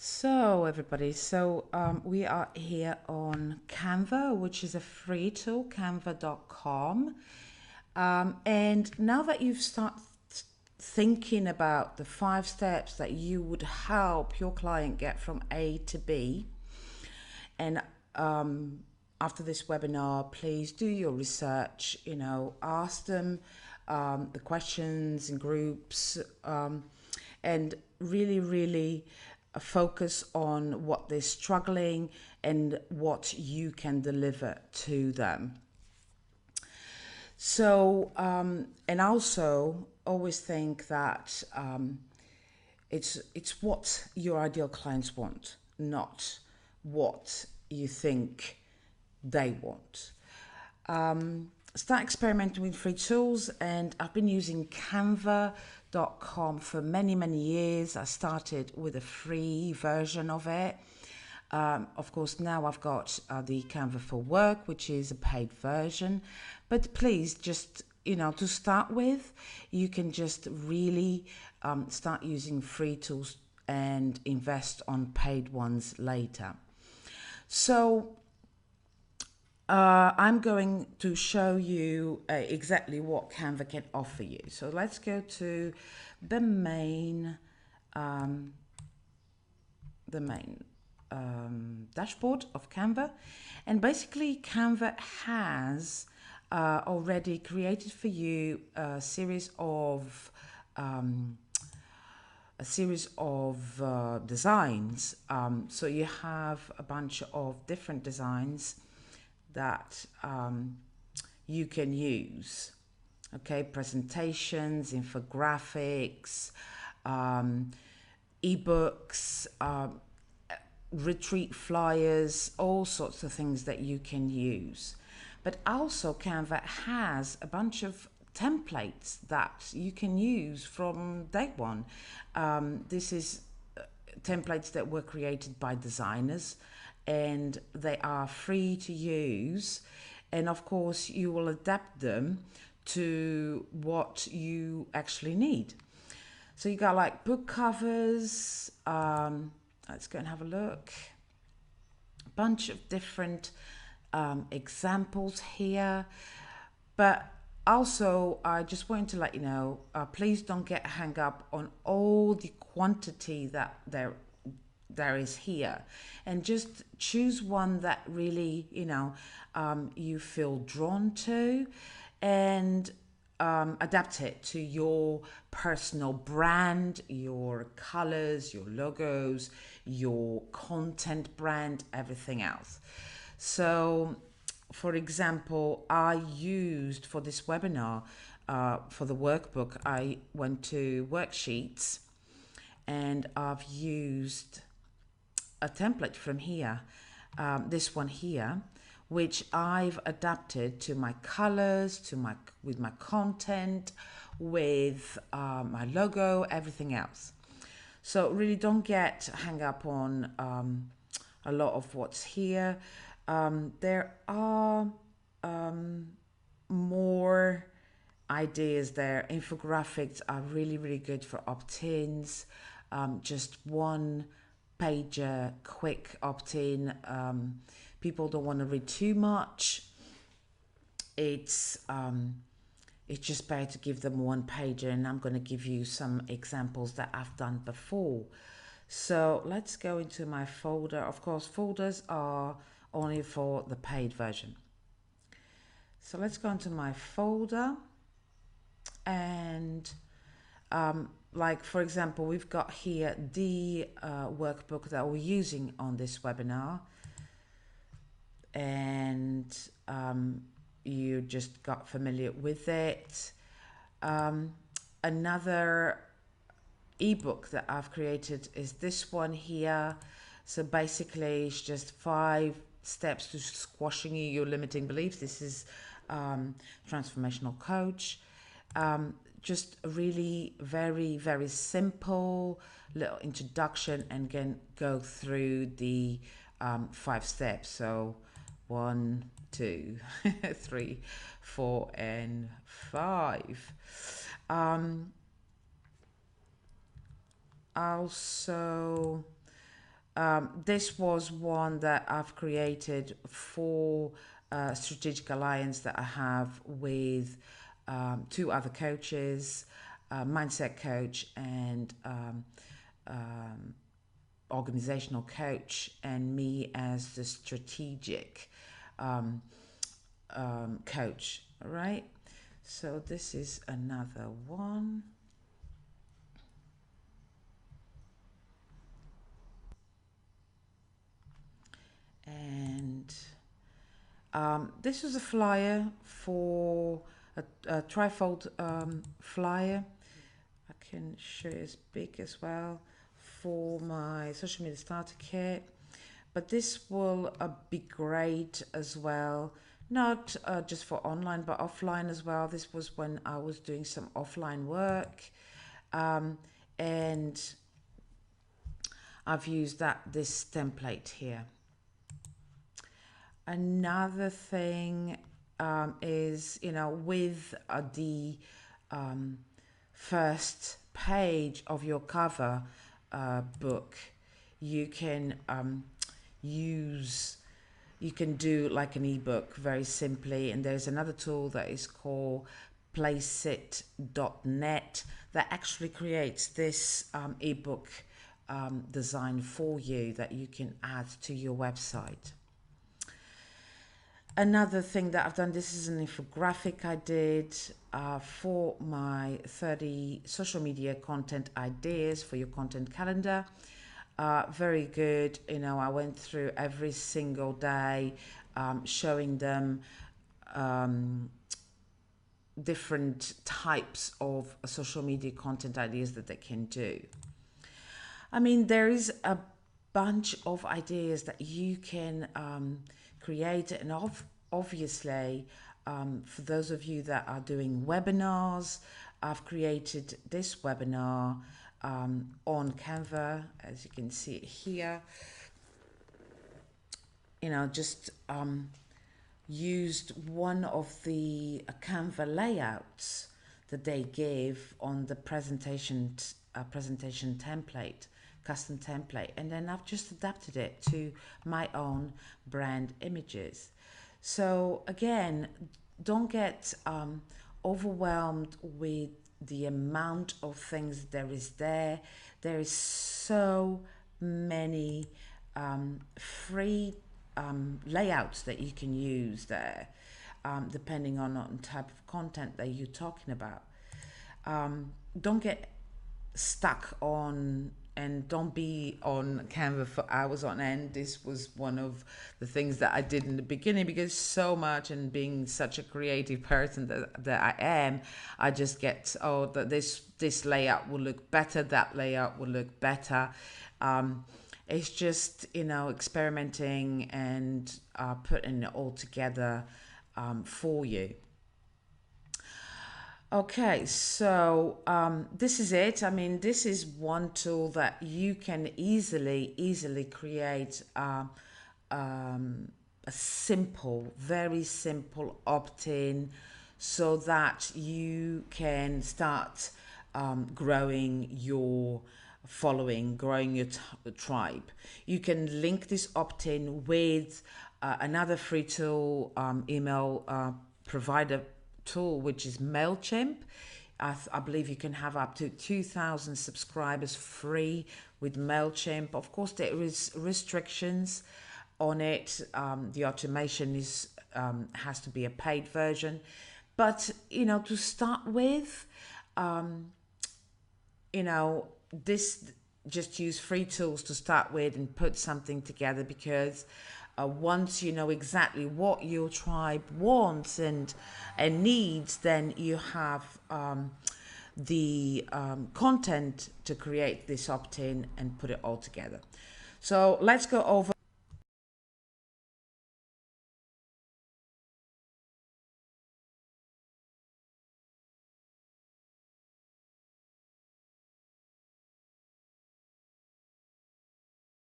So everybody, we are here on Canva, which is a free tool, canva.com. And now that you've started thinking about the 5 steps that you would help your client get from A to B, and after this webinar, please do your research, ask them the questions in groups, and really focus on what they're struggling and what you can deliver to them. So, and also always think that it's what your ideal clients want, not what you think they want. Start experimenting with free tools, and I've been using Canva.com for many years. I started with a free version of it. Of course, now I've got the Canva for Work, which is a paid version. But please, just to start with, you can just really start using free tools and invest on paid ones later. So I'm going to show you exactly what Canva can offer you. So let's go to the main dashboard of Canva, and basically Canva has already created for you a series of designs. So you have a bunch of different designs that you can use. Okay, presentations, infographics, ebooks, retreat flyers, all sorts of things that you can use. But also Canva has a bunch of templates that you can use from day one. This is templates that were created by designers, and they are free to use, and of course you will adapt them to what you actually need. So you got like book covers, let's go and have a look, a bunch of different examples here. But also I just wanted to let you know, please don't get hung up on all the quantity that there is here, and just choose one that really you feel drawn to, and adapt it to your personal brand, your colors, your logos, your content brand, everything else. So for example, I used for this webinar, for the workbook, I went to worksheets, and I've used a template from here, this one here, which I've adapted to my colors, with my content, with my logo, everything else. So really don't get hung up on a lot of what's here. There are more ideas there. Infographics are really good for opt-ins. Just one pager, quick opt-in. People don't want to read too much. It's just better to give them one pager, and I'm going to give you some examples that I've done before. So let's go into my folder. Of course, folders are only for the paid version. So let's go into my folder, and like for example, we've got here the workbook that we're using on this webinar, and you just got familiar with it. Another ebook that I've created is this one here. So basically it's just 5 steps to squashing your limiting beliefs. This is transformational coach. Just a really very simple little introduction, and again go through the 5 steps. So 1, 2, 3, 4, and 5. Also This was one that I've created for a strategic alliance that I have with two other coaches, mindset coach and organizational coach, and me as the strategic coach. All right. So this is another one. And this was a flyer for a trifold flyer. I can show you as big as well for my social media starter kit. But this will be great as well, not just for online but offline as well. This was when I was doing some offline work, and I've used this template here. Another thing is, with the first page of your cover book, you can you can do like an ebook very simply, and there's another tool that is called placeit.net that actually creates this ebook design for you that you can add to your website. Another thing that I've done, this is an infographic I did for my 30 social media content ideas for your content calendar. Very good. I went through every single day, showing them different types of social media content ideas that they can do. I mean, there is a bunch of ideas that you can create, and obviously for those of you that are doing webinars, I've created this webinar on Canva, as you can see it here. Just used one of the Canva layouts that they give on the presentation template, custom template, and then I've just adapted it to my own brand images. So again, don't get overwhelmed with the amount of things there is there. There is so many free layouts that you can use there, depending on the type of content that you're talking about. Don't get stuck on, and don't be on Canva for hours on end. This was one of the things that I did in the beginning, because so much, and being such a creative person that I am, I just get, this layout will look better, that layout will look better. It's just, experimenting and putting it all together for you. Okay, so this is it. I mean, this is one tool that you can easily create a very simple opt-in, so that you can start growing your following, growing your tribe. You can link this opt-in with another free tool, email provider tool, which is Mailchimp. I believe you can have up to 2,000 subscribers free with Mailchimp. Of course, there is restrictions on it. The automation has to be a paid version, but to start with, this, just use free tools to start with and put something together, because once you know exactly what your tribe wants and needs, then you have the content to create this opt-in and put it all together. So let's go over